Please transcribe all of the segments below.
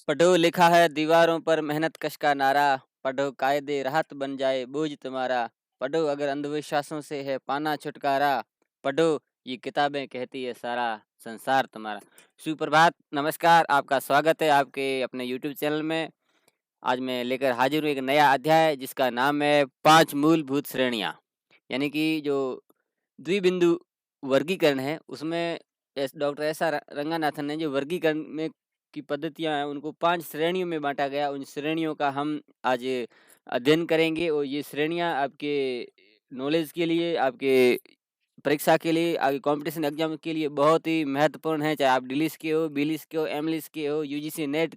पढ़ो लिखा है दीवारों पर मेहनत कश का नारा। पढ़ो कायदे राहत बन जाए बोझ तुम्हारा। पढ़ो अगर अंधविश्वासों से है पाना छुटकारा। पढ़ो ये किताबें कहती है सारा संसार तुम्हारा। सुप्रभात, नमस्कार, आपका स्वागत है आपके अपने यूट्यूब चैनल में। आज मैं लेकर हाजिर हूँ एक नया अध्याय जिसका नाम है 5 मूलभूत श्रेणियाँ। यानी कि जो द्विबिंदु वर्गीकरण है उसमें डॉक्टर एस आर रंगानाथन ने जो वर्गीकरण में की पद्धतियां हैं उनको 5 श्रेणियों में बांटा गया। उन श्रेणियों का हम आज अध्ययन करेंगे और ये श्रेणियां आपके नॉलेज के लिए, आपके परीक्षा के लिए, आगे कंपटीशन एग्जाम के लिए बहुत ही महत्वपूर्ण है। चाहे आप डिलिस के हो, बिलिस के हो, एमलिस के हो, यूजीसी नेट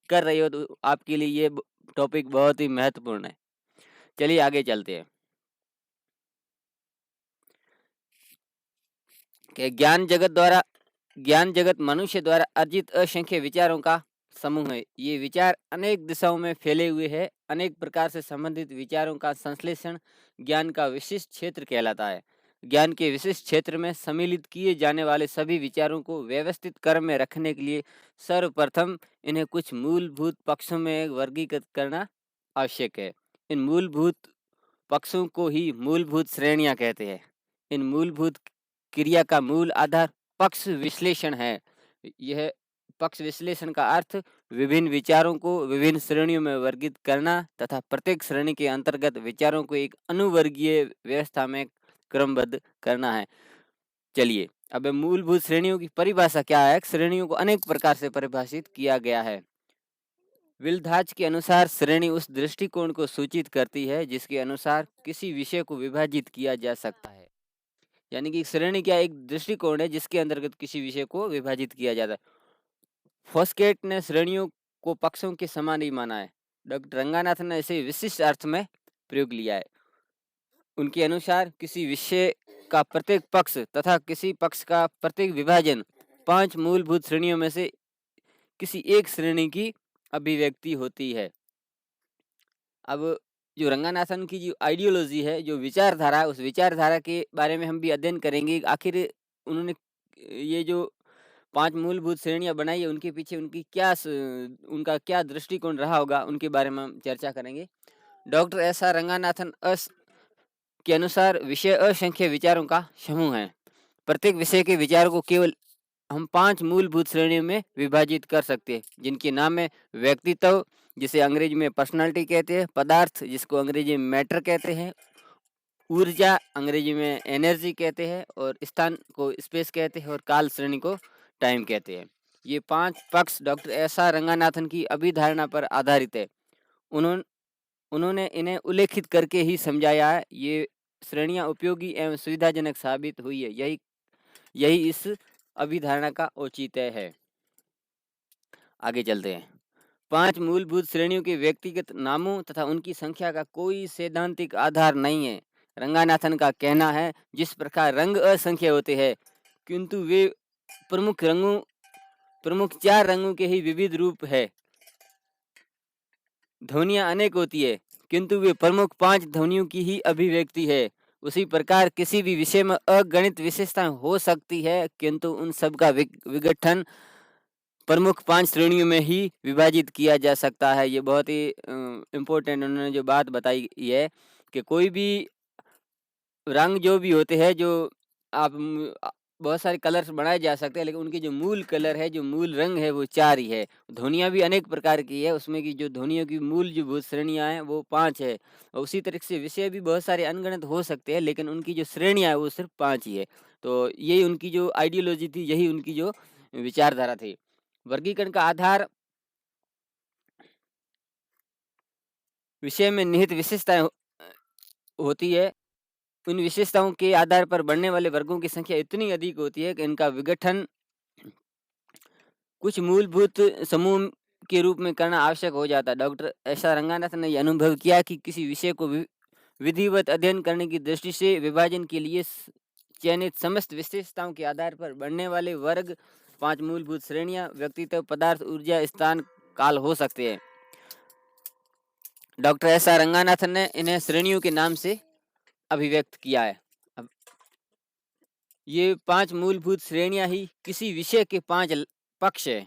कर रहे हो तो आपके लिए ये टॉपिक बहुत ही महत्वपूर्ण है। चलिए आगे चलते हैं कि ज्ञान जगत मनुष्य द्वारा अर्जित असंख्य विचारों का समूह है। ये विचार अनेक दिशाओं में फैले हुए हैं। अनेक प्रकार से संबंधित विचारों का संश्लेषण ज्ञान का विशिष्ट क्षेत्र कहलाता है। ज्ञान के विशिष्ट क्षेत्र में सम्मिलित किए जाने वाले सभी विचारों को व्यवस्थित क्रम में रखने के लिए सर्वप्रथम इन्हें कुछ मूलभूत पक्षों में वर्गीकृत करना आवश्यक है। इन मूलभूत पक्षों को ही मूलभूत श्रेणियां कहते हैं। इन मूलभूत क्रिया का मूल आधार पक्ष विश्लेषण है। यह पक्ष विश्लेषण का अर्थ विभिन्न विचारों को विभिन्न श्रेणियों में वर्गीकृत करना तथा प्रत्येक श्रेणी के अंतर्गत विचारों को एक अनुवर्गीय व्यवस्था में क्रमबद्ध करना है। चलिए अब मूलभूत श्रेणियों की परिभाषा क्या है। श्रेणियों को अनेक प्रकार से परिभाषित किया गया है। विल्धाच के अनुसार श्रेणी उस दृष्टिकोण को सूचित करती है जिसके अनुसार किसी विषय को विभाजित किया जा सकता है। यानी कि श्रेणी क्या एक दृष्टिकोण है जिसके अंतर्गत किसी विषय को विभाजित किया जाता है। फोस्केट ने श्रेणियों को पक्षों के समान ही माना है। डॉक्टर रंगानाथन ने इसे विशिष्ट अर्थ में प्रयोग लिया है। उनके अनुसार किसी विषय का प्रत्येक पक्ष तथा किसी पक्ष का प्रत्येक विभाजन 5 मूलभूत श्रेणियों में से किसी एक श्रेणी की अभिव्यक्ति होती है। अब जो रंगानाथन की जो आइडियोलॉजी है, जो विचारधारा है, उस विचारधारा के बारे में हम भी अध्ययन करेंगे। आखिर उन्होंने ये जो 5 मूलभूत श्रेणियां बनाई है उनके पीछे उनका क्या दृष्टिकोण रहा होगा, उनके बारे में हम चर्चा करेंगे। डॉक्टर एस आर रंगानाथन के अनुसार विषय असंख्य विचारों का समूह है। प्रत्येक विषय के विचारों को केवल हम 5 मूलभूत श्रेणियों में विभाजित कर सकते हैं, जिनके नाम है व्यक्तित्व, जिसे अंग्रेजी में पर्सनालिटी कहते हैं, पदार्थ जिसको अंग्रेजी में मैटर कहते हैं, ऊर्जा अंग्रेजी में एनर्जी कहते हैं, और स्थान को स्पेस कहते हैं, और काल श्रेणी को टाइम कहते हैं। ये 5 पक्ष डॉक्टर एस आर रंगानाथन की अभिधारणा पर आधारित है। उन्होंने इन्हें उल्लेखित करके ही समझाया है। ये श्रेणियां उपयोगी एवं सुविधाजनक साबित हुई है। यही इस अभिधारणा का औचित्य है। आगे चलते हैं। 5 मूलभूत श्रेणियों के व्यक्तिगत नामों तथा उनकी संख्या का कोई सैद्धांतिक आधार नहीं है। रंगानाथन का कहना है जिस प्रकार रंग असंख्य होते हैं किंतु वे प्रमुख 4 रंगों के ही विविध रूप है। ध्वनियां अनेक होती है किंतु वे प्रमुख 5 ध्वनियों की ही अभिव्यक्ति है। उसी प्रकार किसी भी विषय में अगणित विशेषताएं हो सकती है किंतु उन सब का विघटन प्रमुख 5 श्रेणियों में ही विभाजित किया जा सकता है। ये बहुत ही इम्पोर्टेंट उन्होंने जो बात बताई है कि कोई भी रंग जो भी होते हैं, जो बहुत सारे कलर्स बनाए जा सकते हैं, लेकिन उनकी जो मूल कलर है, जो मूल रंग है, वो 4 ही है। ध्वनियाँ भी अनेक प्रकार की है, उसमें की जो ध्वनियों की मूलभूत श्रेणियाँ हैं वो 5 है। और उसी तरीके से विषय भी बहुत सारे अनगिनत हो सकते हैं, लेकिन उनकी जो श्रेणियाँ है वो सिर्फ 5 ही है। तो यही उनकी जो आइडियोलॉजी थी, यही उनकी जो विचारधारा थी। वर्गीकरण का आधार विषय में निहित विशेषताएं होती है। उन विशेषताओं के आधार पर बढ़ने वाले वर्गों की संख्या इतनी अधिक होती है कि इनका विघटन कुछ मूलभूत समूह के रूप में करना आवश्यक हो जाता है। डॉक्टर एस आर रंगानाथन ने यह अनुभव किया कि किसी विषय को विधिवत अध्ययन करने की दृष्टि से विभाजन के लिए चयनित समस्त विशेषताओं के आधार पर बढ़ने वाले वर्ग 5 मूलभूत श्रेणियां व्यक्तित्व, पदार्थ, ऊर्जा, स्थान, काल हो सकते हैं। डॉक्टर एस आर रंगानाथन ने इन्हें श्रेणियों के नाम से अभिव्यक्त किया है। अब ये 5 मूलभूत श्रेणियां ही किसी विषय के 5 पक्ष है।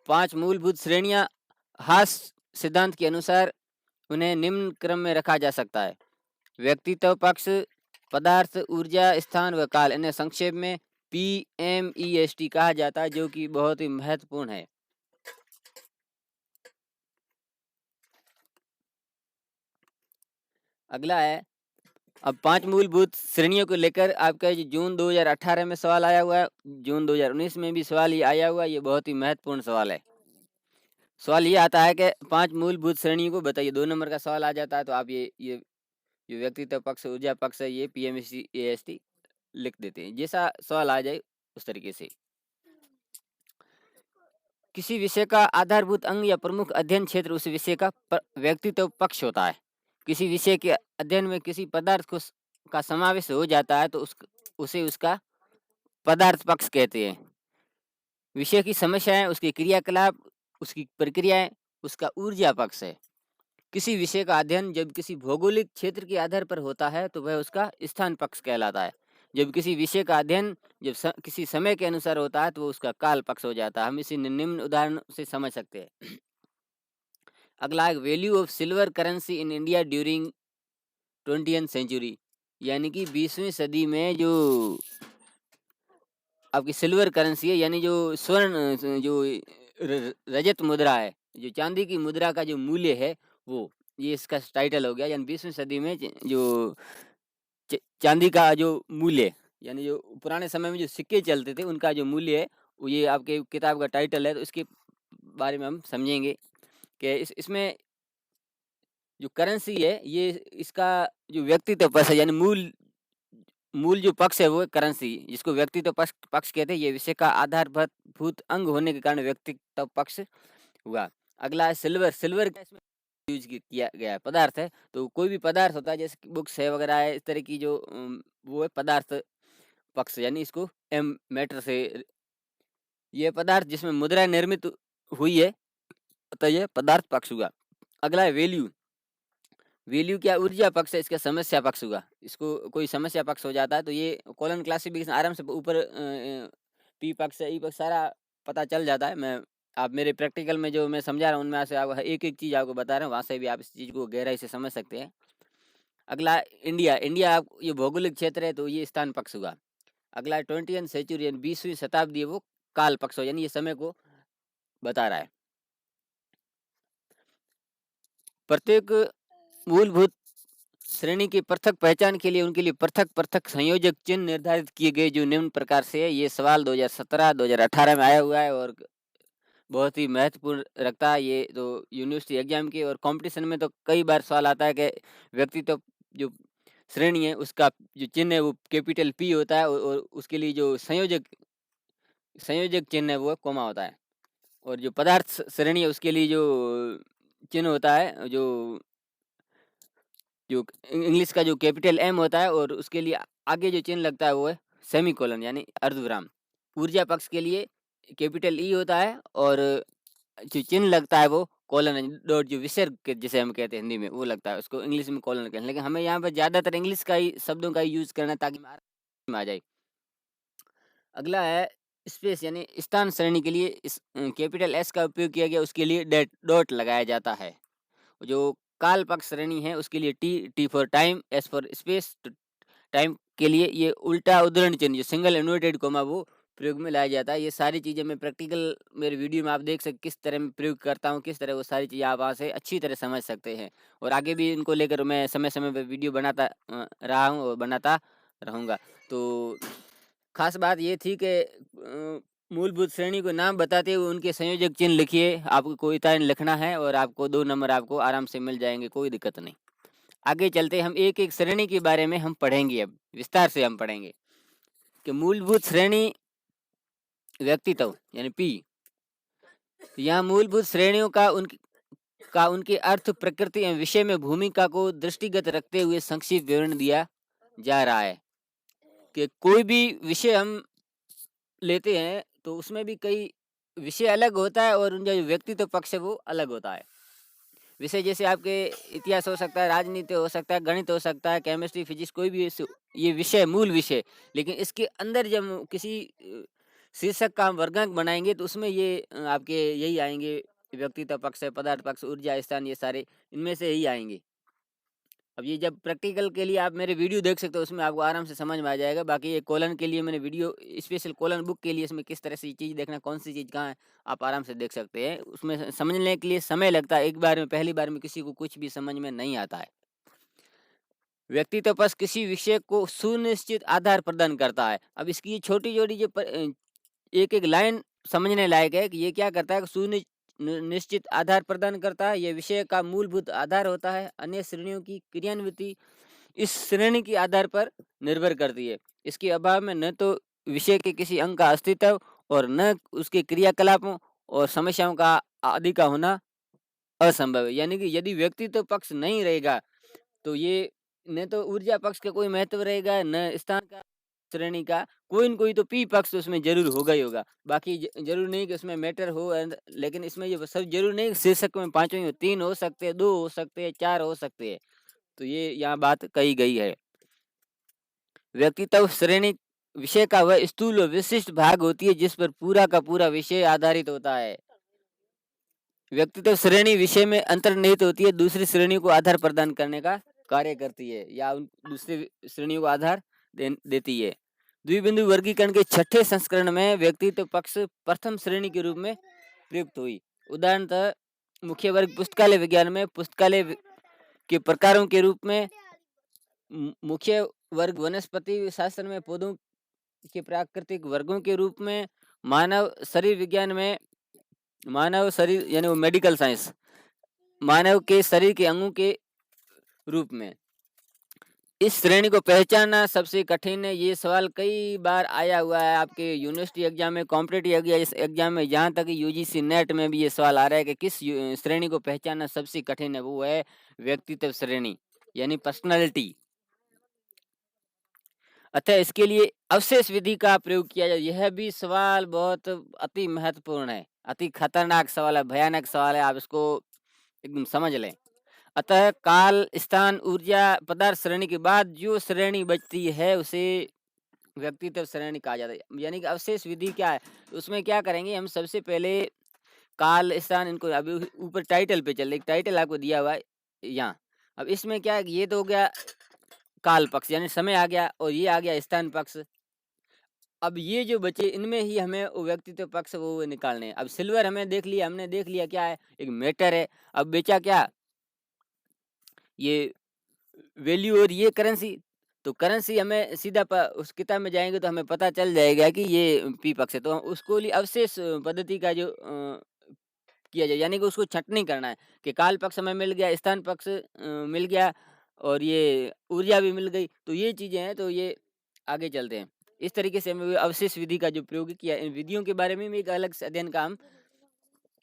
5 मूलभूत श्रेणियां हास सिद्धांत के अनुसार उन्हें निम्न क्रम में रखा जा सकता है: व्यक्तित्व पक्ष, पदार्थ, ऊर्जा, स्थान व काल। इन्हें संक्षेप में PMEST कहा जाता है, जो कि बहुत ही महत्वपूर्ण है। अगला है, अब 5 मूलभूत श्रेणियों को लेकर आपका जो जून 2018 में सवाल आया हुआ है, जून 2019 में भी सवाल ये आया हुआ है। ये बहुत ही महत्वपूर्ण सवाल है। सवाल ये आता है कि 5 मूलभूत श्रेणियों को बताइए। 2 नंबर का सवाल आ जाता है, तो आप ये जो व्यक्तित्व पक्ष, ऊर्जा पक्ष है, ये PMEST लिख देते हैं। जैसा सवाल आ जाए उस तरीके से। किसी विषय का आधारभूत अंग या प्रमुख अध्ययन क्षेत्र उस विषय का व्यक्तित्व पक्ष होता है। किसी विषय के अध्ययन में किसी पदार्थ का समावेश हो जाता है तो उसे उसका पदार्थ पक्ष कहते हैं। विषय की समस्याएं, उसके क्रियाकलाप, उसकी प्रक्रियाएं उसका ऊर्जा पक्ष है। किसी विषय का अध्ययन जब किसी भौगोलिक क्षेत्र के आधार पर होता है तो वह उसका स्थान पक्ष कहलाता है। जब किसी विषय का अध्ययन किसी समय के अनुसार होता है तो वो उसका काल पक्ष हो जाता है। हम इसी निम्न उदाहरण से समझ सकते हैं। अगला है, value of silver currency in India during 20th century, यानी कि 20वीं सदी में जो आपकी सिल्वर करेंसी है, यानी जो स्वर्ण, जो रजत मुद्रा है, जो चांदी की मुद्रा का जो मूल्य है, वो ये इसका टाइटल हो गया। यानी 20वीं सदी में जो चांदी का जो मूल्य, यानी जो पुराने समय में जो सिक्के चलते थे उनका जो मूल्य है, वो ये आपके किताब का टाइटल है। तो इसके बारे में हम समझेंगे कि इसमें जो करेंसी है, ये इसका जो व्यक्तित्व पक्ष है, यानी मूल जो पक्ष है वो करेंसी, जिसको व्यक्तित्व पक्ष कहते हैं। ये विषय का आधारभूत अंग होने के कारण व्यक्तित्व पक्ष हुआ। अगला है सिल्वर। सिल्वर यूज किया गया पदार्थ है। तो कोई भी पदार्थ होता है, जैसे बुक्स है वगैरह है, इस तरह की जो वो है पदार्थ पक्ष, यानी इसको एम मैटर से ये पदार्थ जिसमें मुद्रा निर्मित हुई है, तो ये पदार्थ पक्ष हुआ। अगला है वैल्यू। वैल्यू क्या ऊर्जा पक्ष है, इसका समस्या पक्ष हुआ। इसको कोई समस्या पक्ष हो जाता है तो ये कॉलन क्लासिफिकेशन आराम से ऊपर पी पक्ष ई पक्ष सारा पता चल जाता है। आप मेरे प्रैक्टिकल में जो मैं समझा रहा हूँ उनमें से आप एक एक चीज़ आपको बता रहा हूँ, वहाँ से भी आप इस चीज़ को गहराई से समझ सकते हैं। अगला इंडिया। इंडिया आप ये भौगोलिक क्षेत्र है तो ये स्थान पक्ष हुआ। अगला 20th सेंचुरी, 20वीं शताब्दी है, वो काल पक्ष हो, यानी ये समय को बता रहा है। प्रत्येक मूलभूत श्रेणी की पृथक पहचान के लिए उनके लिए पृथक पृथक संयोजक चिन्ह निर्धारित किए गए, जो निम्न प्रकार से है। ये सवाल 2017-2018 में आया हुआ है और बहुत ही महत्वपूर्ण रखता है ये तो यूनिवर्सिटी एग्जाम के, और कंपटीशन में तो कई बार सवाल आता है कि व्यक्तित्व जो श्रेणी है उसका जो चिन्ह है वो कैपिटल P होता है, और उसके लिए जो संयोजक चिन्ह है वो कोमा होता है। और जो पदार्थ श्रेणी है उसके लिए जो चिन्ह होता है, जो इंग्लिश का जो कैपिटल M होता है, और उसके लिए आगे जो चिन्ह लगता है वो है सेमीकोलन, यानी अर्धविराम। ऊर्जा पक्ष के लिए कैपिटल E होता है, और जो चिन्ह लगता है वो कोलन डॉट, जो विसर्ग जिसे हम कहते हैं हिंदी में, वो लगता है, उसको इंग्लिश में कोलन कहते हैं। लेकिन हमें यहाँ पर ज़्यादातर इंग्लिश का ही शब्दों का यूज करना है ताकि में आ जाए। अगला है स्पेस, यानी स्थान श्रेणी के लिए इस कैपिटल S का उपयोग किया गया, उसके लिए डॉट लगाया जाता है। जो काल पक्ष श्रेणी है उसके लिए T for time, S for space. Time के लिए ये उल्टा उद्धरण चिन्ह, जो सिंगल इन्वर्टेड कोमा, वो प्रयोग में लाया जाता है। ये सारी चीज़ें मैं प्रैक्टिकल मेरे वीडियो में आप देख सकते किस तरह मैं प्रयोग करता हूँ, किस तरह वो सारी चीज़ें आप वहाँ से अच्छी तरह समझ सकते हैं। और आगे भी इनको लेकर मैं समय समय पर वीडियो बनाता रहा हूँ और बनाता रहूँगा। तो खास बात ये थी कि मूलभूत श्रेणी को नाम बताते हुए उनके संयोजक चिन्ह लिखिए। आपको कोई तरह लिखना है और आपको 2 नंबर आपको आराम से मिल जाएंगे, कोई दिक्कत नहीं। आगे चलते हम एक एक श्रेणी के बारे में हम पढ़ेंगे। अब विस्तार से हम पढ़ेंगे कि मूलभूत श्रेणी व्यक्तित्व यानी P। यहाँ मूलभूत श्रेणियों का उनके अर्थ, प्रकृति एवं विषय में भूमिका को दृष्टिगत रखते हुए संक्षिप्त विवरण दिया जा रहा है। कि कोई भी विषय हम लेते हैं तो उसमें भी कई विषय अलग होता है और उनका जो व्यक्तित्व पक्ष है वो अलग होता है। विषय जैसे आपके इतिहास हो सकता है, राजनीति हो सकता है, गणित हो सकता है, केमिस्ट्री, फिजिक्स, कोई भी ये विषय मूल विषय। लेकिन इसके अंदर जब किसी शीर्षक का हम वर्गांक बनाएँगे तो उसमें ये आपके यही आएँगे, व्यक्तित्व पक्ष है, पदार्थ पक्ष, ऊर्जा, स्थान, ये सारे इनमें से यही आएँगे। अब ये जब प्रैक्टिकल के लिए आप मेरे वीडियो देख सकते हो, उसमें आपको आराम से समझ में आ जाएगा। बाकी ये कॉलन के लिए मैंने वीडियो स्पेशल कॉलन बुक के लिए इसमें किस तरह से ये चीज़ देखना, कौन-सी चीज़ कहाँ है, आप आराम से देख सकते हैं। उसमें समझने के लिए समय लगता है, एक बार में पहली बार में किसी को कुछ भी समझ में नहीं आता है। व्यक्तित्व पक्ष किसी विषय को सुनिश्चित आधार प्रदान करता है। अब इसकी ये छोटी-छोटी जो एक-एक लाइन समझने लायक है कि ये क्या करता है कि निश्चित आधार प्रदान करता है, ये विषय का मूलभूत आधार होता है, अन्य श्रेणियों की क्रियान्विति इस श्रेणी के आधार पर निर्भर करती है। इसके अभाव में न तो विषय के किसी अंग का अस्तित्व और न उसके क्रियाकलापों और समस्याओं का आदि का होना असंभव है। यानी कि यदि व्यक्तित्व पक्ष नहीं रहेगा तो ये न तो ऊर्जा पक्ष का कोई महत्व रहेगा, न स्थान का, श्रेणी का, कोई न कोई तो पी पक्ष तो उसमें ज़रूर होगा ही होगा। बाकी ज़रूरी नहीं कि उसमें मैटर हो लेकिन इसमें ये सब ज़रूरी नहीं कि शीर्षक में 5 ही हो, 3 हो सकते हैं, 2 हो सकते हैं, 4 हो सकते हैं। तो ये यहाँ बात कही गई है। व्यक्तित्व श्रेणी विषय का वह स्थूल और विशिष्ट भाग होती है जिस पर पूरा का पूरा विषय आधारित होता है। व्यक्तित्व श्रेणी विषय में अंतर्निहित होती है, दूसरी श्रेणी को आधार प्रदान करने का कार्य करती है या उन दूसरी श्रेणियों को आधार देती है। द्विबिंदु वर्गीकरण के छठे संस्करण में व्यक्तित्व पक्ष प्रथम श्रेणी के रूप में प्रयुक्त हुई। उदाहरणतः मुख्य वर्ग पुस्तकालय विज्ञान में पुस्तकालय के प्रकारों के रूप में, मुख्य वर्ग वनस्पति शास्त्र में पौधों के प्राकृतिक वर्गों के रूप में, मानव शरीर विज्ञान में मानव शरीर यानी वो मेडिकल साइंस, मानव के शरीर के अंगों के रूप में। इस श्रेणी को पहचानना सबसे कठिन है। ये सवाल कई बार आया हुआ है आपके यूनिवर्सिटी एग्जाम में, कॉम्पिटिटिव एग्जाम में, यहाँ तक यूजीसी नेट में भी ये सवाल आ रहा है कि किस श्रेणी को पहचानना सबसे कठिन है। वो है व्यक्तित्व श्रेणी यानी पर्सनालिटी। अतः इसके लिए अवशेष विधि का प्रयोग किया जाए। यह भी सवाल बहुत अति महत्वपूर्ण है, अति खतरनाक सवाल है, भयानक सवाल है, आप इसको एकदम समझ लें। अतः काल, स्थान, ऊर्जा, पदार्थ श्रेणी के बाद जो श्रेणी बचती है उसे व्यक्तित्व श्रेणी कहा जाता है। यानी कि अवशेष विधि क्या है, उसमें क्या करेंगे हम, सबसे पहले काल, स्थान, इनको अभी ऊपर टाइटल पे चल, एक टाइटल आपको दिया हुआ है यहाँ। अब इसमें क्या है, ये तो हो गया काल पक्ष यानी समय आ गया, और ये आ गया स्थान पक्ष। अब ये जो बचे इनमें ही हमें वो व्यक्तित्व पक्ष वो निकालने हैं। अब सिल्वर हमें देख लिया, हमने देख लिया क्या है, एक मैटर है। अब बेचा क्या, ये वैल्यू और ये करेंसी। तो करेंसी हमें सीधा उस किताब में जाएंगे तो हमें पता चल जाएगा कि ये पी पक्ष है। तो उसको लिए अवशेष पद्धति का जो किया जाए, यानी कि उसको छंटनी करना है कि काल पक्ष हमें मिल गया, स्थान पक्ष मिल गया, और ये ऊर्जा भी मिल गई। तो ये चीजें हैं, तो ये आगे चलते हैं। इस तरीके से हमें अवशेष विधि का जो प्रयोग किया, इन विधियों के बारे में भी एक अलग से अध्ययन का हम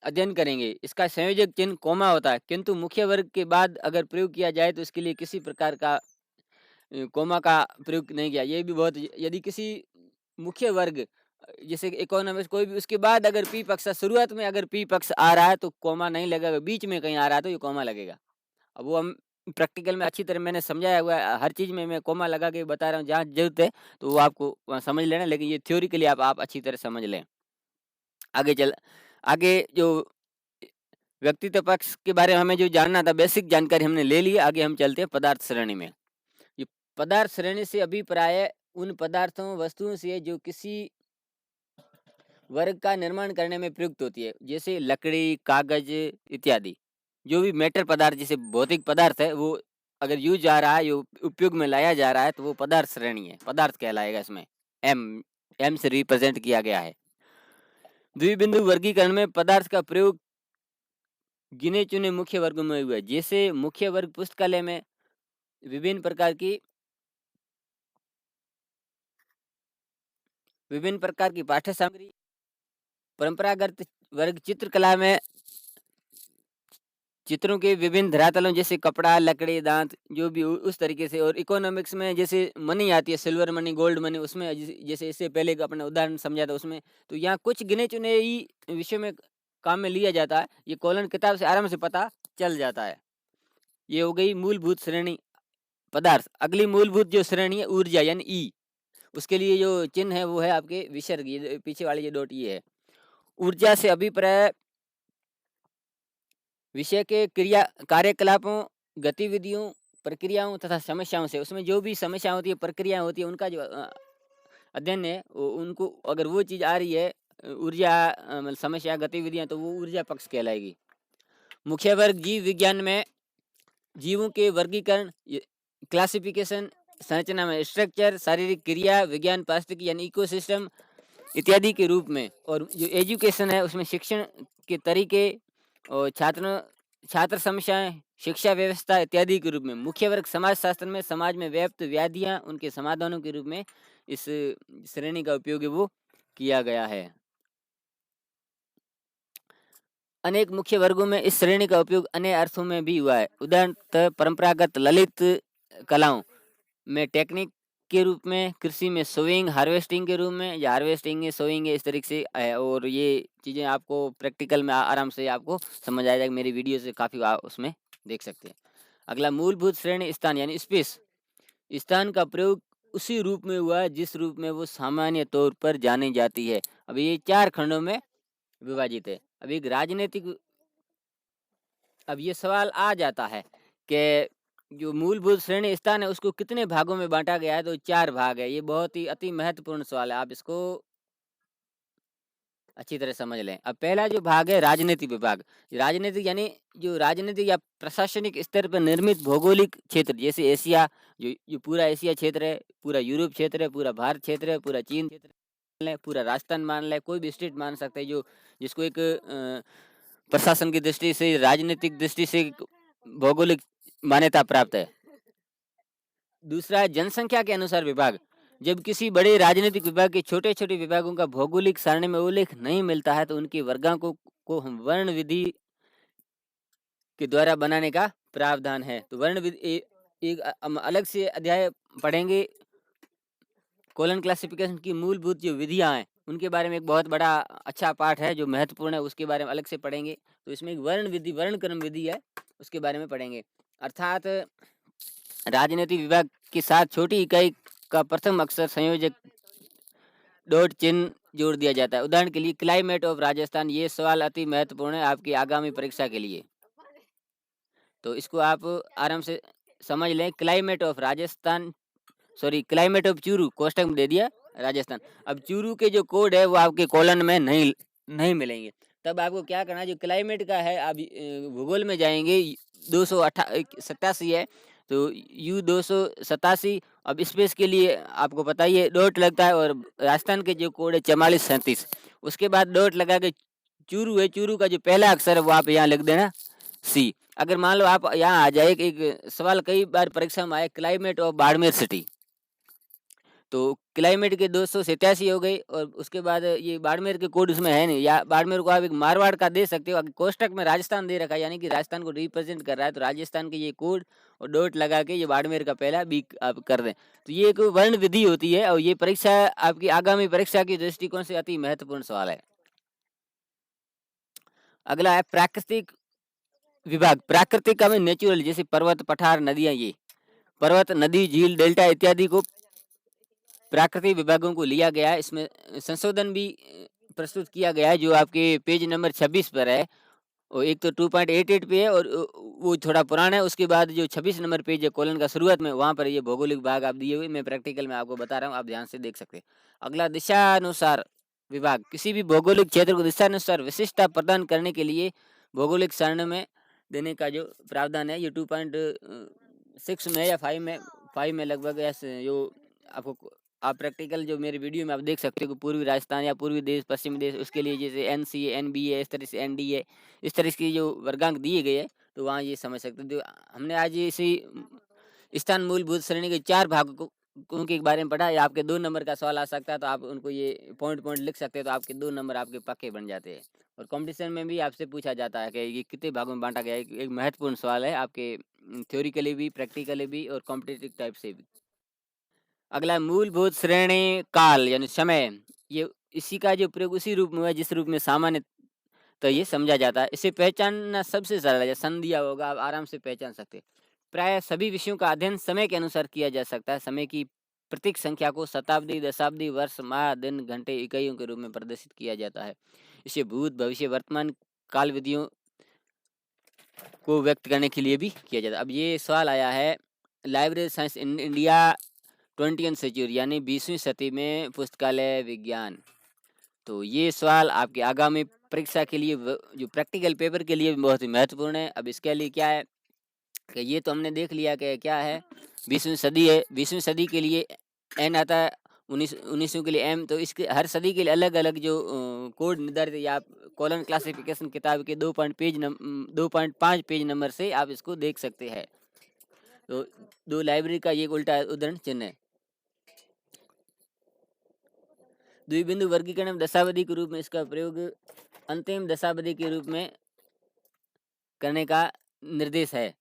अध्ययन करेंगे। इसका संयोजक चिन्ह कोमा होता है, किंतु मुख्य वर्ग के बाद अगर प्रयोग किया जाए तो इसके लिए किसी प्रकार का कोमा का प्रयोग नहीं किया। ये भी बहुत, यदि किसी मुख्य वर्ग जैसे इकोनॉमिक्स कोई भी, उसके बाद अगर पी पक्ष शुरुआत में अगर पी पक्ष आ रहा है तो कोमा नहीं लगेगा, बीच में कहीं आ रहा है तो ये कोमा लगेगा। अब वो हम प्रैक्टिकल में अच्छी तरह मैंने समझाया हुआ है, हर चीज़ में मैं कोमा लगा के बता रहा हूँ, जहाँ ज़रूरत है तो वो आपको वहाँ समझ लेना, लेकिन ये थ्योरिकली आप अच्छी तरह समझ लें। आगे जो व्यक्तित्व पक्ष के बारे में हमें जो जानना था, बेसिक जानकारी हमने ले ली। आगे हम चलते हैं पदार्थ श्रेणी में। ये पदार्थ श्रेणी से अभिप्राय उन पदार्थों वस्तुओं से जो किसी वर्ग का निर्माण करने में प्रयुक्त होती है, जैसे लकड़ी, कागज इत्यादि। जो भी मैटर पदार्थ, जैसे भौतिक पदार्थ है, वो अगर यूज आ रहा है, यो उपयोग में लाया जा रहा है, तो वो पदार्थ श्रेणी है, पदार्थ कहलाएगा। इसमें एम से रिप्रेजेंट किया गया है। द्विबिंदु वर्गीकरण में पदार्थ का प्रयोग गिने चुने मुख्य वर्गों में हुआ है। जैसे मुख्य वर्ग पुस्तकालय में विभिन्न प्रकार की पाठ्य सामग्री, परंपरागत वर्ग चित्रकला में चित्रों के विभिन्न धरातलों जैसे कपड़ा, लकड़ी, दांत, जो भी उस तरीके से। और इकोनॉमिक्स में जैसे मनी आती है, सिल्वर मनी, गोल्ड मनी, उसमें जैसे इससे पहले का अपने उदाहरण समझा था उसमें। तो यहाँ कुछ गिने चुने ही विषय में काम में लिया जाता है। ये कॉलन किताब से आराम से पता चल जाता है। ये हो गई मूलभूत श्रेणी पदार्थ। अगली मूलभूत जो श्रेणी है ऊर्जा यानी ई। उसके लिए जो चिन्ह है वो है आपके विसर्ग, ये पीछे वाली ये डॉट ये है। ऊर्जा से अभिप्राय विषय के क्रिया कार्यकलापों, गतिविधियों, प्रक्रियाओं तथा समस्याओं से, उसमें जो भी समस्या होती है, प्रक्रिया होती है, उनका जो अध्ययन है उनको अगर वो चीज़ आ रही है ऊर्जा मतलब समस्या गतिविधियाँ, तो वो ऊर्जा पक्ष कहलाएगी। मुख्य वर्ग जीव विज्ञान में जीवों के वर्गीकरण, क्लासिफिकेशन, संरचना में स्ट्रक्चर, शारीरिक क्रिया विज्ञान, पारिस्थितिकी यानी इकोसिस्टम इत्यादि के रूप में, और जो एजुकेशन है उसमें शिक्षण के तरीके और छात्र समस्याएं, शिक्षा व्यवस्था इत्यादि के रूप में। मुख्य वर्ग समाज शास्त्र में समाज में व्याप्त व्याधियां उनके समाधानों के रूप में इस श्रेणी का उपयोग वो किया गया है। अनेक मुख्य वर्गों में इस श्रेणी का उपयोग अन्य अर्थों में भी हुआ है। उदाहरणतः परंपरागत ललित कलाओं में टेक्निक के रूप में, कृषि में सोइंग हार्वेस्टिंग के रूप में, या हार्वेस्टिंग है सोइंग है, इस तरीके से है। और ये चीज़ें आपको प्रैक्टिकल में आराम से आपको समझ आ जाएगा, मेरी वीडियो से काफ़ी उसमें देख सकते हैं। अगला मूलभूत श्रेणी स्थान यानी स्पेस। स्थान का प्रयोग उसी रूप में हुआ है जिस रूप में वो सामान्य तौर पर जानी जाती है। अब ये 4 खंडों में विभाजित है। अब एक राजनीतिक, अब ये सवाल आ जाता है कि जो मूलभूत श्रेणी स्थान है उसको कितने भागों में बांटा गया है, तो 4 भाग है। ये बहुत ही अति महत्वपूर्ण सवाल है, आप इसको अच्छी तरह समझ लें। अब पहला जो भाग है राजनीतिक विभाग। राजनीतिक यानी जो राजनीतिक या प्रशासनिक स्तर पर निर्मित भौगोलिक क्षेत्र, जैसे एशिया, जो पूरा एशिया क्षेत्र है, पूरा यूरोप क्षेत्र है, पूरा भारत क्षेत्र है, पूरा चीन क्षेत्र मान लें, पूरा राजस्थान मान लें, कोई भी स्टेट मान सकते हैं जो जिसको एक प्रशासन की दृष्टि से, राजनीतिक दृष्टि से भौगोलिक मान्यता प्राप्त है। दूसरा है जनसंख्या के अनुसार विभाग। जब किसी बड़े राजनीतिक विभाग के छोटे छोटे विभागों का भौगोलिक सारणी में उल्लेख नहीं मिलता है, तो उनके वर्गांकों को हम वर्ण विधि के द्वारा बनाने का प्रावधान है। तो वर्ण विधि एक हम अलग से अध्याय पढ़ेंगे। कॉलन क्लासिफिकेशन की मूलभूत जो विधियां हैं उनके बारे में एक बहुत बड़ा अच्छा पाठ है जो महत्वपूर्ण है, उसके बारे में अलग से पढ़ेंगे। तो इसमें एक वर्ण विधि, वर्णक्रम विधि है, उसके बारे में पढ़ेंगे। अर्थात राजनीतिक विभाग के साथ छोटी इकाई का प्रथम अक्षर संयोजक डॉट चिन्ह जोड़ दिया जाता है। उदाहरण के लिए क्लाइमेट ऑफ राजस्थान, ये सवाल अति महत्वपूर्ण है आपकी आगामी परीक्षा के लिए, तो इसको आप आराम से समझ लें। Climate of Rajasthan, sorry climate of Churu कोष्टक में दे दिया राजस्थान। अब चूरू के जो कोड है वो आपके कॉलन में नहीं मिलेंगे। तब आपको क्या करना है, जो क्लाइमेट का है आप भूगोल में जाएंगे, 287 है, तो U287। अब स्पेस के लिए आपको पता ही है डॉट लगता है, और राजस्थान के जो कोड है 4437, उसके बाद डॉट लगा के चूरू है, चूरू का जो पहला अक्षर है वो आप यहाँ लिख देना C। अगर मान लो आप यहाँ आ जाए, एक सवाल कई बार परीक्षा में आए, क्लाइमेट ऑफ बाड़मेर सिटी, तो क्लाइमेट के 287 हो गई, और उसके बाद ये बाड़मेर के कोड उसमें है नहीं, या बाड़मेर को आप एक मारवाड़ का दे सकते हो। अगर कोष्टक में राजस्थान दे रखा है यानी कि राजस्थान को रिप्रेजेंट कर रहा है, तो राजस्थान के ये कोड और डॉट लगा के ये बाड़मेर का पहला बी आप कर दें। तो ये एक वर्ण विधि होती है, और ये परीक्षा आपकी आगामी परीक्षा की दृष्टिकोण से अति महत्वपूर्ण सवाल है। अगला है प्राकृतिक विभाग। प्राकृतिक का में नेचुरल, जैसे पर्वत, पठार, नदियां, ये पर्वत, नदी, झील, डेल्टा इत्यादि को प्राकृतिक विभागों को लिया गया है। इसमें संशोधन भी प्रस्तुत किया गया है जो आपके पेज नंबर 26 पर है। और एक तो 2.88 पे है, और वो थोड़ा पुराना है। उसके बाद जो 26 नंबर पेज है कॉलन का शुरुआत में, वहाँ पर ये भौगोलिक विभाग आप दिए हुए, मैं प्रैक्टिकल में आपको बता रहा हूँ, आप ध्यान से देख सकते हैं। अगला दिशानुसार विभाग। किसी भी भौगोलिक क्षेत्र को दिशानुसार विशिष्टता प्रदान करने के लिए भौगोलिक सारणी में देने का जो प्रावधान है, ये 2.6 में या 5 में लगभग जो आपको आप प्रैक्टिकल जो मेरे वीडियो में आप देख सकते हो कि पूर्वी राजस्थान या पूर्वी देश, पश्चिमी देश, उसके लिए जैसे NCA, NBA, इस तरह से NDA, इस तरह की जो वर्गांक दिए गए हैं, तो वहाँ ये समझ सकते हो। हमने आज इसी स्थान मूलभूत श्रेणी के 4 भागों को के बारे में पढ़ा। या आपके 2 नंबर का सवाल आ सकता है, तो आप उनको ये पॉइंट लिख सकते हैं, तो आपके 2 नंबर आपके पक्के बन जाते हैं। और कंपटीशन में भी आपसे पूछा जाता है कि ये कितने भागों में बांटा गया है। एक महत्वपूर्ण सवाल है आपके थ्योरिकली भी, प्रैक्टिकली भी और कॉम्पिटिटिव टाइप से भी। अगला मूलभूत श्रेणी काल यानी समय। ये इसी का जो प्रयोग उसी रूप में हुआ जिस रूप में सामान्य तो ये समझा जाता है। इसे पहचानना सबसे सरल है, सन दिया होगा आप आराम से पहचान सकते हैं। प्राय सभी विषयों का अध्ययन समय के अनुसार किया जा सकता है। समय की प्रत्येक संख्या को शताब्दी, दशाब्दी, वर्ष, माह, दिन, घंटे, इकाइयों के रूप में प्रदर्शित किया जाता है। इसे भूत, भविष्य, वर्तमान काल विधियों को व्यक्त करने के लिए भी किया जाता है। अब ये सवाल आया है, लाइब्रेरी साइंस इन इंडिया 20वीं सेंचुरी यानी 20वीं सदी में पुस्तकालय विज्ञान। तो ये सवाल आपके आगामी परीक्षा के लिए जो प्रैक्टिकल पेपर के लिए बहुत ही महत्वपूर्ण है। अब इसके लिए क्या है कि ये तो हमने देख लिया कि क्या है, 20वीं सदी है। 20वीं सदी के लिए एन आता है, 19वीं के लिए एम। तो इसके हर सदी के लिए अलग अलग जो कोड निर्धारित है, या आप कॉलम क्लासिफिकेशन किताब के 2.5 पेज नंबर से आप इसको देख सकते हैं। तो दो लाइब्रेरी का ये उल्टा उदाहरण चिन्ह है। द्विबिंदु वर्गीकरण दशावधि के रूप में इसका प्रयोग अंतिम दशावधि के रूप में करने का निर्देश है।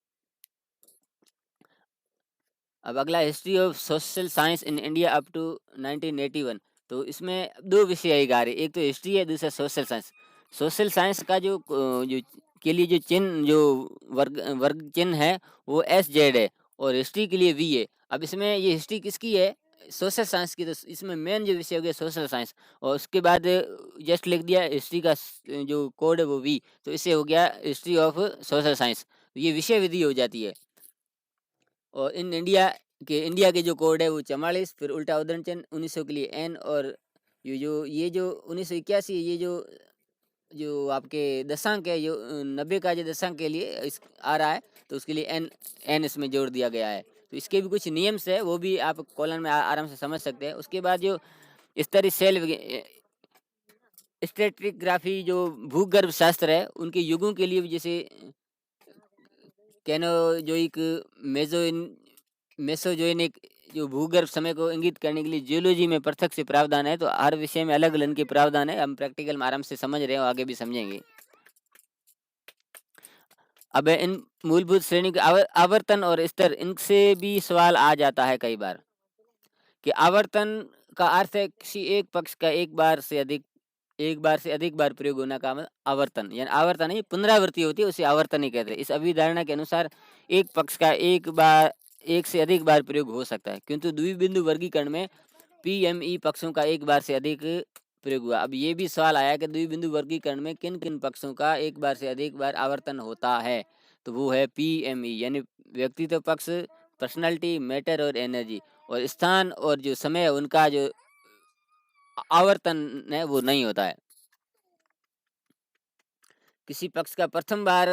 अब अगला, history of social science in India up to 1981। तो इसमें दो विषय आ रहे, एक तो हिस्ट्री है, दूसरा सोशल साइंस। सोशल साइंस का जो के लिए जो चिन्ह, जो वर्ग चिन्ह है वो SZ है, और हिस्ट्री के लिए V है। अब इसमें ये हिस्ट्री किसकी है, सोशल साइंस की। तो इसमें मेन जो विषय हो गया सोशल साइंस, और उसके बाद जस्ट लिख दिया हिस्ट्री का जो कोड है वो V। तो इससे हो गया हिस्ट्री ऑफ सोशल साइंस, ये विषय विधि हो जाती है। और इन इंडिया के जो कोड है वो 44, फिर उल्टा उद्धरण चिन्ह 1900 के लिए N, और ये जो 1981 ये जो आपके दशांक है, जो 90 का जो दशांक के लिए इस आ रहा है, तो उसके लिए N इसमें जोड़ दिया गया है। तो इसके भी कुछ नियम्स है, वो भी आप कॉलम में आराम से समझ सकते हैं। उसके बाद जो स्तरीय सेल स्ट्रेटिग्राफी, जो भूगर्भ शास्त्र है, उनके युगों के लिए भी, जैसे कैनोजोइक, मेसोजोइनिक, जो भूगर्भ समय को इंगित करने के लिए जियोलॉजी में पृथक से प्रावधान है। तो हर विषय में अलग अलग के प्रावधान है, हम प्रैक्टिकल में आराम से समझ रहे हैं, आगे भी समझेंगे। अब इन मूलभूत श्रेणी के आवर्तन और स्तर, इनसे भी सवाल आ जाता है कई बार कि आवर्तन का अर्थ है किसी एक पक्ष का एक बार से अधिक बार प्रयोग होना का आवर्तन, यानी आवर्तन नहीं, पुनरावृत्ति होती है, उसे आवर्तन ही कहते हैं। इस अभिधारणा के अनुसार एक पक्ष का एक से अधिक बार प्रयोग हो सकता है, किंतु द्विबिंदु वर्गीकरण में PME पक्षों का एक बार से अधिक प्रयोग हुआ। अब ये भी सवाल आया कि द्विबिंदु वर्गीकरण में किन किन पक्षों का एक बार से अधिक बार आवर्तन होता है। तो वो है PME, यानी व्यक्तित्व पक्ष, पर्सनालिटी, मैटर और एनर्जी। और स्थान और जो समय है उनका जो आवर्तन है वो नहीं होता है। किसी पक्ष का प्रथम बार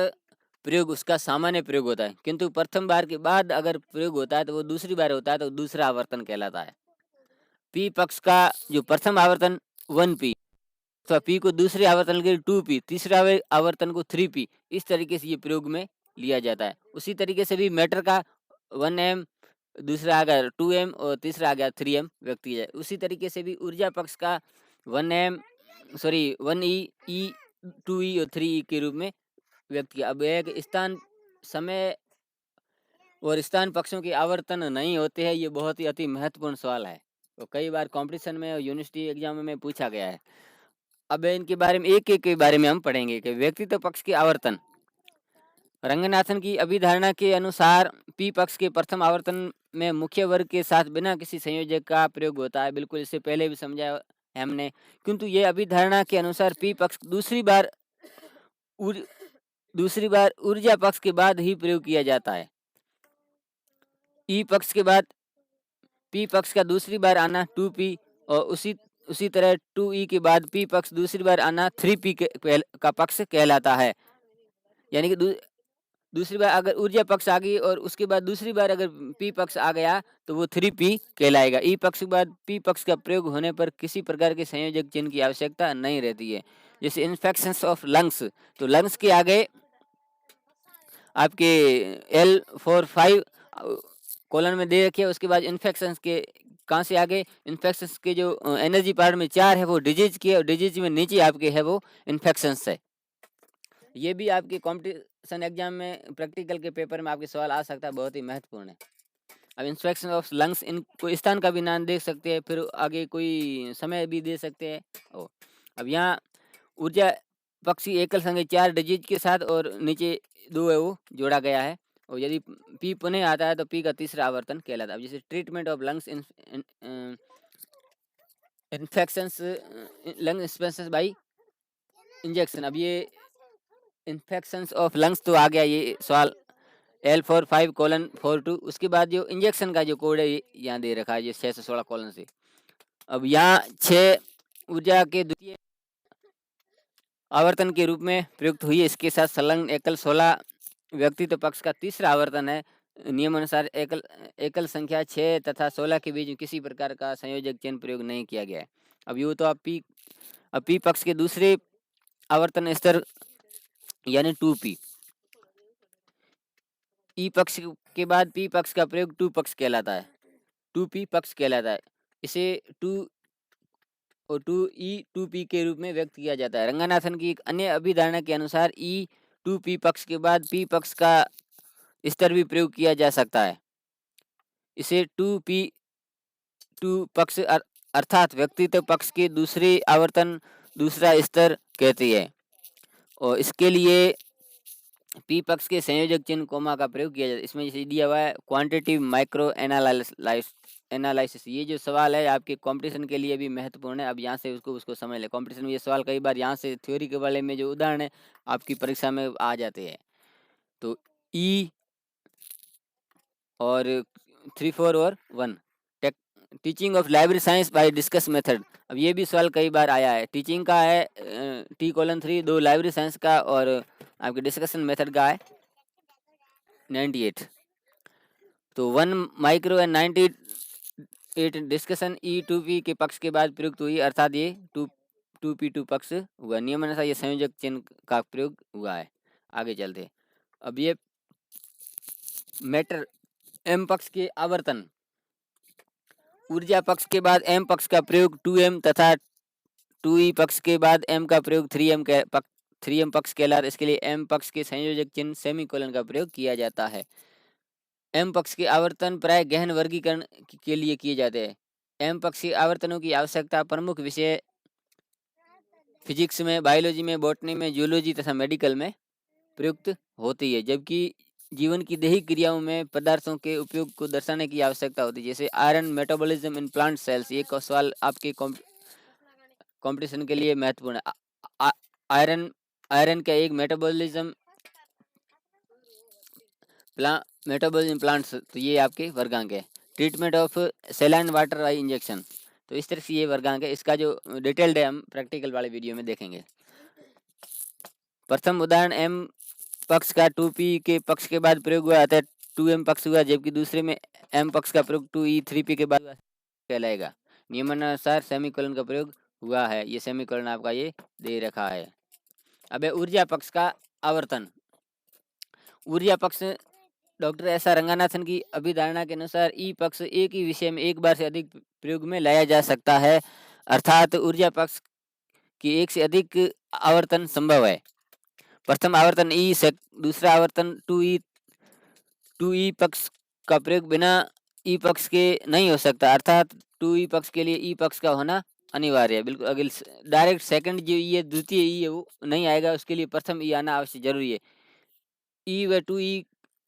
प्रयोग उसका सामान्य प्रयोग होता है, किंतु प्रथम बार के बाद अगर प्रयोग होता है तो वो दूसरी बार होता है, तो दूसरा आवर्तन कहलाता है। P पक्ष का जो प्रथम आवर्तन 1P, अथवा P को दूसरे आवर्तन के लिए 2P, तीसरा आवर्तन को 3P, इस तरीके से ये प्रयोग में लिया जाता है। उसी तरीके से भी मैटर का 1M, दूसरा आ गया 2M और तीसरा आ गया 3M व्यक्त किया जाए। उसी तरीके से भी ऊर्जा पक्ष का 1E, 2E और 3E के रूप में व्यक्त किया। अब एक स्थान, समय और स्थान पक्षों के आवर्तन नहीं होते हैं, ये बहुत ही अति महत्वपूर्ण सवाल है, तो कई बार कंपटीशन में और यूनिवर्सिटी एग्जाम में पूछा गया है। अब इनके बारे में एक के बारे में हम पढ़ेंगे कि व्यक्तित्व पक्ष के आवर्तन। रंगनाथन की अभिधारणा के अनुसार P पक्ष के प्रथम आवर्तन में मुख्य वर्ग के साथ बिना किसी संयोजक का प्रयोग होता है। बिल्कुल, इससे पहले भी समझा है हमने, किंतु ये अभिधारणा के अनुसार P पक्ष दूसरी बार ऊर्जा पक्ष के बाद ही प्रयोग किया जाता है। E पक्ष के बाद P पक्ष का दूसरी बार आना 2P, और उसी तरह 2E के बाद P पक्ष दूसरी बार आना 3P का पक्ष कहलाता है। यानी कि दूसरी बार अगर ऊर्जा पक्ष आ गई और उसके बाद दूसरी बार अगर P पक्ष आ गया तो वो 3P कहलाएगा। E पक्ष के बाद P पक्ष का प्रयोग होने पर किसी प्रकार के संयोजक चिन्ह की आवश्यकता नहीं रहती है। जैसे इन्फेक्शंस ऑफ लंग्स, तो लंग्स के आगे आपके L45 कॉलन में दे रखिए। उसके बाद इन्फेक्शंस के कहाँ से आगे, इन्फेक्शंस के जो एनर्जी पार्ट में 4 है वो डिजीज की है, और डिजीज में नीचे आपके है वो इन्फेक्शंस है। ये भी आपके कंपटीशन एग्जाम में प्रैक्टिकल के पेपर में आपके सवाल आ सकता है, बहुत ही महत्वपूर्ण है। अब इंस्पेक्शन ऑफ लंग्स, इन कोई स्थान का भी नाम दे सकते हैं, फिर आगे कोई समय भी दे सकते हैं। अब यहाँ ऊर्जा पक्षी एकल संख्या 4 डिजिट के साथ और नीचे 2 है वो जोड़ा गया है। और यदि पी पुनः आता है तो पी का तीसरा आवर्तन कहलाता है। अब जैसे treatment of lungs infections, lung infections by injection. अब ये इन्फेक्शंस ऑफ लंग्स तो आ गया ये सवाल L45:42। उसके बाद जो इंजेक्शन का जो कोड है यहाँ दे रखा है, ये 616 कॉलन से। अब यहाँ 6 ऊर्जा के द्वितीय आवर्तन के रूप में प्रयुक्त हुई है। इसके साथ संलग्न एकल 16 व्यक्तित्व पक्ष का तीसरा आवर्तन है। नियमानुसार एकल संख्या 6 तथा 16 के बीच किसी प्रकार का संयोजक चिन्ह प्रयोग नहीं किया गया है। अब यूँ तो अब पी पक्ष के दूसरे आवर्तन स्तर यानी 2p, ई पक्ष के बाद पी पक्ष का प्रयोग 2 पक्ष कहलाता है, 2p पक्ष कहलाता है। इसे 2 और 2e 2p के रूप में व्यक्त किया जाता है। रंगनाथन की एक अन्य अभिधारणा के अनुसार e 2p पक्ष के बाद p पक्ष का स्तर भी प्रयोग किया जा सकता है। इसे 2p 2 पक्ष अर्थात व्यक्तित्व पक्ष के दूसरे आवर्तन दूसरा स्तर कहती है। और इसके लिए पी पक्ष के संयोजक चिन्ह कोमा का प्रयोग किया जाता है। इसमें जैसे दिया हुआ है क्वांटिटिव माइक्रो एनालिसिस। ये जो सवाल है आपके कंपटीशन के लिए भी महत्वपूर्ण है। अब यहाँ से उसको समझ ले। कंपटीशन में ये सवाल कई बार यहाँ से थ्योरी के बारे में जो उदाहरण है आपकी परीक्षा में आ जाते हैं। तो ई और 3 4 और 1 teaching of library science by discuss method. अब ये भी सवाल कई बार आया है। टीचिंग का है T:3, 2 लाइब्रेरी साइंस का और आपके डिस्कशन मेथड का है 98। तो 1 माइक्रो एंड 98 डिस्कशन E2P के पक्ष के बाद प्रयुक्त हुई, अर्थात ये 2P2 पक्ष हुआ। नियमानुसार ये संयोजक चिन्ह का प्रयोग हुआ है। आगे चलते। अब ये मैटर M पक्ष के आवर्तन, ऊर्जा पक्ष के बाद M पक्ष का प्रयोग 2m तथा 2e पक्ष के बाद M का प्रयोग 3m पक्ष कहलाता है। इसके लिए M पक्ष के संयोजक चिन्ह सेमीकोलन का प्रयोग किया जाता है। M पक्ष के आवर्तन प्राय गहन वर्गीकरण के लिए किए जाते हैं। M पक्ष के आवर्तनों की आवश्यकता प्रमुख विषय फिजिक्स में, बायोलॉजी में, बॉटनी में, जूलॉजी तथा मेडिकल में प्रयुक्त होती है, जबकि जीवन की दैहिक क्रियाओं में पदार्थों के उपयोग को दर्शाने की आवश्यकता होती है। जैसे iron metabolism in plant cells, ये सवाल आपके कंपटीशन के लिए महत्वपूर्ण है। आयरन का एक मेटाबॉलिज्म प्लांट्स, तो ये आपके वर्गांक है। Treatment of saline water I injection, तो इस तरह से ये वर्गांक है। इसका जो डिटेल्ड है हम प्रैक्टिकल वाले वीडियो में देखेंगे। प्रथम उदाहरण M पक्ष का 2p के पक्ष के बाद प्रयोग हुआ अतः 2m पक्ष हुआ, जबकि दूसरे में M पक्ष का प्रयोग 2e 3p के बाद कहलाएगा। नियमानुसार सेमीकोलन का प्रयोग हुआ है। ये सेमीकोलन आपका ये दे रखा है। अब ऊर्जा पक्ष का आवर्तन। ऊर्जा पक्ष डॉक्टर एस आर रंगनाथन की अभिधारणा के अनुसार ई पक्ष एक ही विषय में एक बार से अधिक प्रयोग में लाया जा सकता है, अर्थात ऊर्जा पक्ष की एक से अधिक आवर्तन संभव है। प्रथम आवर्तन ई से दूसरा आवर्तन 2e पक्ष का प्रयोग बिना ई पक्ष के नहीं हो सकता, अर्थात 2e पक्ष के लिए ई पक्ष का होना अनिवार्य है। बिल्कुल अगले डायरेक्ट सेकंड जो ई है, द्वितीय ई है, वो नहीं आएगा। उसके लिए प्रथम ई आना आवश्यक जरूरी है। ई व 2e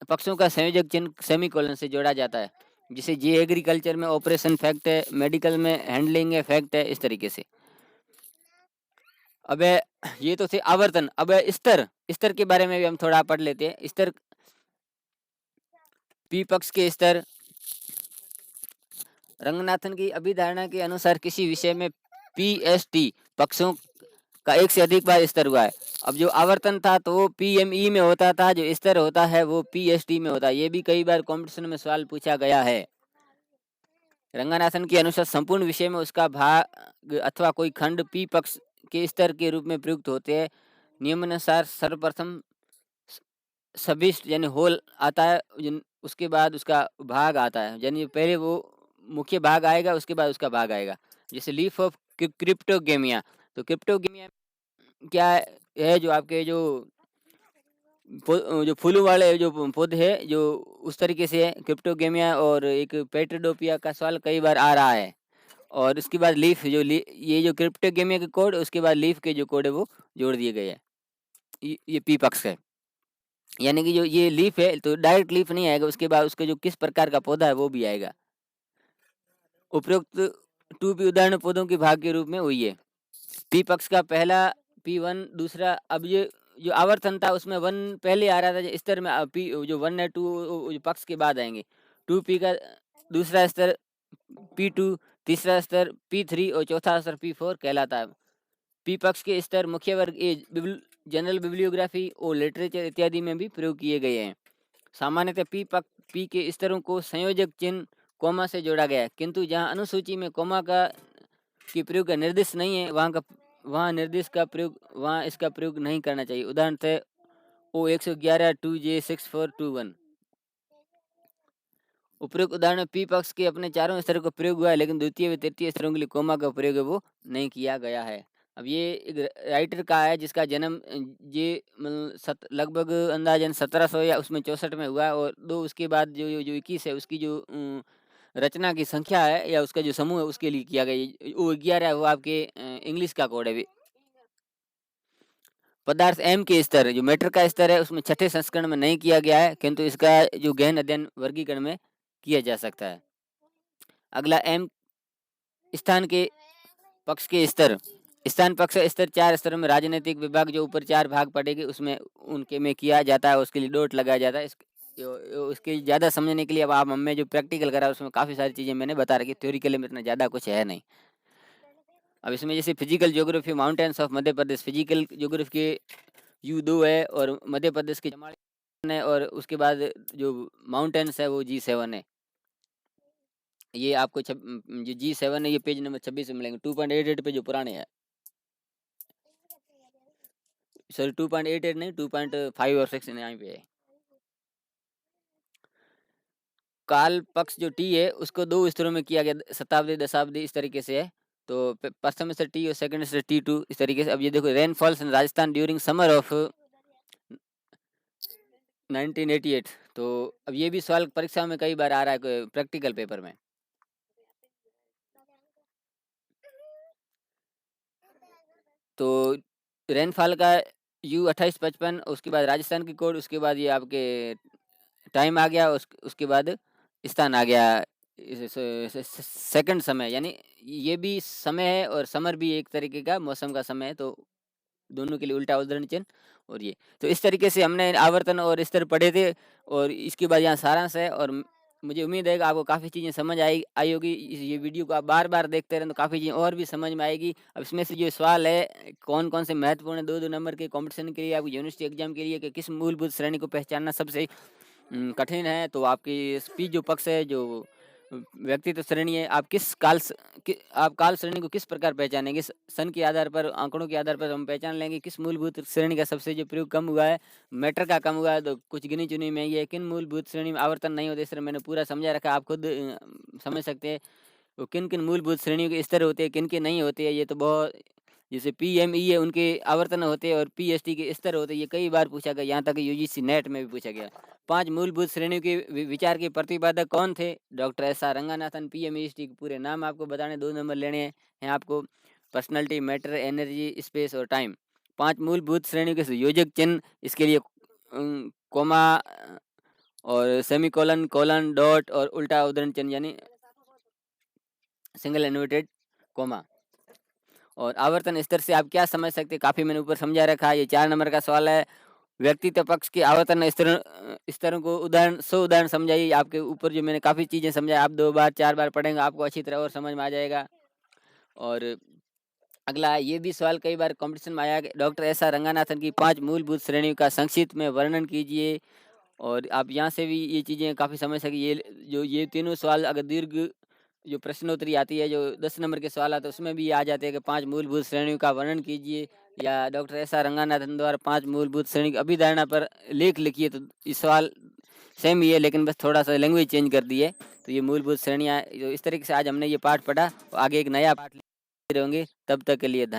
पक्षों का संयोजक चिन्ह सेमीकोलन से जोड़ा जाता है। जिसे जे एग्रीकल्चर में ऑपरेशन फैक्ट है, मेडिकल में हैंडलिंग है फैक्ट है, इस तरीके से। अब ये तो थे आवर्तन। अब स्तर के बारे में भी हम थोड़ा पढ़ लेते हैं। स्तर, पी पक्ष के स्तर। रंगनाथन की अभिधारणा के अनुसार किसी विषय में PST पक्षों का एक से अधिक बार स्तर हुआ है। अब जो आवर्तन था तो वो PME में होता था, जो स्तर होता है वो PST में होता है। ये भी कई बार कॉम्पिटिशन में सवाल पूछा गया है। रंगनाथन के अनुसार संपूर्ण विषय में उसका भाग अथवा कोई खंड P पक्ष के स्तर के रूप में प्रयुक्त होते हैं। नियमानुसार सर्वप्रथम सबिस्ट यानी होल आता है, उसके बाद उसका भाग आता है, यानी पहले वो मुख्य भाग आएगा, उसके बाद उसका भाग आएगा। जैसे लीफ ऑफ क्रिप्टोगेमिया, तो क्रिप्टोगेमिया क्या है, जो आपके जो फूलों वाले जो पौधे है जो उस तरीके से है क्रिप्टोगेमिया। और एक पेट्रोडोपिया का सवाल कई बार आ रहा है। और उसके बाद लीफ ये जो क्रिप्टोगेमिया के कोड, उसके बाद लीफ के जो कोड है वो जोड़ दिए गए हैं। ये पी पक्ष है। यानी कि जो ये लीफ है तो डायरेक्ट लीफ नहीं आएगा, उसके बाद उसके जो किस प्रकार का पौधा है वो भी आएगा। उपरोक्त 2p उदाहरण पौधों के भाग के रूप में हुई है। पी पक्ष का पहला P1, दूसरा, अब ये जो आवर्तन था उसमें 1 पहले आ रहा था, जो स्तर में पी जो 1 है 2 जो पक्ष के बाद आएंगे। 2p का दूसरा स्तर P2, तीसरा स्तर P3 और चौथा स्तर P4 कहलाता है। पी पक्ष के स्तर मुख्य वर्ग ए जनरल बिब्लियोग्राफी और लिटरेचर इत्यादि में भी प्रयोग किए गए हैं। सामान्यतः पी के स्तरों को संयोजक चिन्ह कोमा से जोड़ा गया है, किंतु जहां अनुसूची में कोमा का की प्रयोग का निर्देश नहीं है वहां निर्देश का प्रयोग वहां इसका प्रयोग नहीं करना चाहिए। उदाहरण थे O111 2J6421। उपरोक्त उदाहरण में पी पक्ष के अपने चारों स्तरों का प्रयोग हुआ है, लेकिन द्वितीय व तृतीय स्तरों के लिए कोमा का प्रयोग है वो नहीं किया गया है। अब ये एक राइटर का है जिसका जन्म ये लगभग अंदाजन 1700 या उसमें 64 में हुआ है, और दो उसके बाद जो जो 21 है उसकी जो रचना की संख्या है या उसका जो समूह है उसके लिए किया गया। वो 11 है, वो आपके इंग्लिश का कोड है। पदार्थ एम के स्तर जो मैटर का स्तर है उसमें छठे संस्करण में नहीं किया गया है, किंतु इसका जो गहन अध्ययन वर्गीकरण में किया जा सकता है। अगला एम स्थान के पक्ष के स्तर। स्थान पक्ष स्तर 4 स्तरों में राजनीतिक विभाग जो ऊपर 4 भाग पड़ेगी उसमें उनके में किया जाता है, उसके लिए डॉट लगाया जाता है। उसके ज़्यादा समझने के लिए अब आप हमें जो प्रैक्टिकल करा उसमें काफ़ी सारी चीज़ें मैंने बता रखी, थ्योरिकली में इतना ज़्यादा कुछ है नहीं। अब इसमें जैसे physical geography mountains of Madhya Pradesh, physical geography के U2 है और मध्य प्रदेश के जमालपुर है, और उसके बाद जो माउंटेन्स है वो G7 है। ये आपको जो G7 है ये पेज नंबर 26 में मिलेंगे। 2.88 पे जो पुराने हैं, सॉरी 2.88 नहीं 2.5 और 6 यहाँ पे है। काल पक्ष जो टी है उसको 2 स्तरों में किया गया, शताब्दी दशाब्दी इस तरीके से है। तो प्रथम स्तर टी और सेकंड स्तर T2 इस तरीके से। अब ये देखो rainfalls in Rajasthan during summer of 1988। तो अब ये भी सवाल परीक्षा में कई बार आ रहा है प्रैक्टिकल पेपर में। तो रेनफॉल का U2855, उसके बाद राजस्थान की कोड, उसके बाद ये आपके टाइम आ गया, उसके बाद स्थान आ गया सेकंड समय, यानी ये भी समय है और समर भी एक तरीके का मौसम का समय है, तो दोनों के लिए उल्टा उद्धरण चिन्ह। और ये तो इस तरीके से हमने आवर्तन और स्तर पढ़े थे, और इसके बाद यहाँ सारांश है। और मुझे उम्मीद है कि आपको काफ़ी चीज़ें समझ आई होगी। ये वीडियो को आप बार बार देखते रहें तो काफ़ी चीज़ें और भी समझ में आएगी। अब इसमें से जो सवाल है कौन कौन से महत्वपूर्ण है 2-2 नंबर के कॉम्पिटिशन के लिए, आपकी यूनिवर्सिटी एग्जाम के लिए, कि किस मूलभूत श्रेणी को पहचानना सबसे कठिन है, तो आपकी स्पीच जो पक्ष है, जो व्यक्तित्व श्रेणी है, आप काल श्रेणी को किस प्रकार पहचानेंगे? सन के आधार पर, आंकड़ों के आधार पर हम पहचान लेंगे किस मूलभूत श्रेणी का सबसे जो प्रयोग कम हुआ है, मैटर का कम हुआ है, तो कुछ गिनी चुनी में ये किन मूलभूत श्रेणी में आवर्तन नहीं होते, इस तरह मैंने पूरा समझा रखा, आप खुद समझ सकते हैं वो किन किन मूलभूत श्रेणियों के स्तर होते हैं, किन के नहीं होते हैं। ये तो बहुत, जैसे PME है उनके आवर्तन होते हैं और PST के स्तर होते हैं, ये कई बार पूछा गया, यहाँ तक UGC नेट में भी पूछा गया। 5 मूलभूत श्रेणियों के विचार के प्रतिपादक कौन थे? Doctor SR Ranganathan. PMEST के पूरे नाम आपको बताने, 2 नंबर लेने हैं आपको। पर्सनैलिटी, मैटर, एनर्जी, स्पेस और टाइम। 5 मूलभूत श्रेणियों के संयोजक चिन्ह, इसके लिए कोमा और सेमीकोलन, कोलन, डॉट और उल्टा उद्धरण चिन्ह यानी सिंगल इन्वर्टेड कोमा। और आवर्तन स्तर से आप क्या समझ सकते हैं, काफ़ी मैंने ऊपर समझा रखा है। ये 4 नंबर का सवाल है। व्यक्तित्व पक्ष के आवर्तन स्तरों को 100 उदाहरण समझाइए। आपके ऊपर जो मैंने काफ़ी चीज़ें समझाई, आप 2 बार 4 बार पढ़ेंगे आपको अच्छी तरह और समझ में आ जाएगा। और अगला ये भी सवाल कई बार कंपटीशन में आया कि डॉक्टर SR रंगानाथन की 5 मूलभूत श्रेणियों का संक्षिप्त में वर्णन कीजिए। और आप यहाँ से भी ये चीज़ें काफ़ी समझ सकें। ये तीनों सवाल अगर दीर्घ जो प्रश्नोत्तरी आती है, जो 10 नंबर के सवाल आते हैं, उसमें भी ये आ जाते हैं कि 5 मूलभूत श्रेणियों का वर्णन कीजिए, या डॉक्टर SR रंगानाथन द्वारा 5 मूलभूत श्रेणी की अभिधारणा पर लेख लिखिए। तो ये सवाल सेम ही है, लेकिन बस थोड़ा सा लैंग्वेज चेंज कर दी है। तो ये मूलभूत श्रेणियाँ, जो इस तरीके से आज हमने ये पाठ पढ़ा, आगे एक नया पाठ ले रहेंगे। तब तक के लिए धन्यवाद।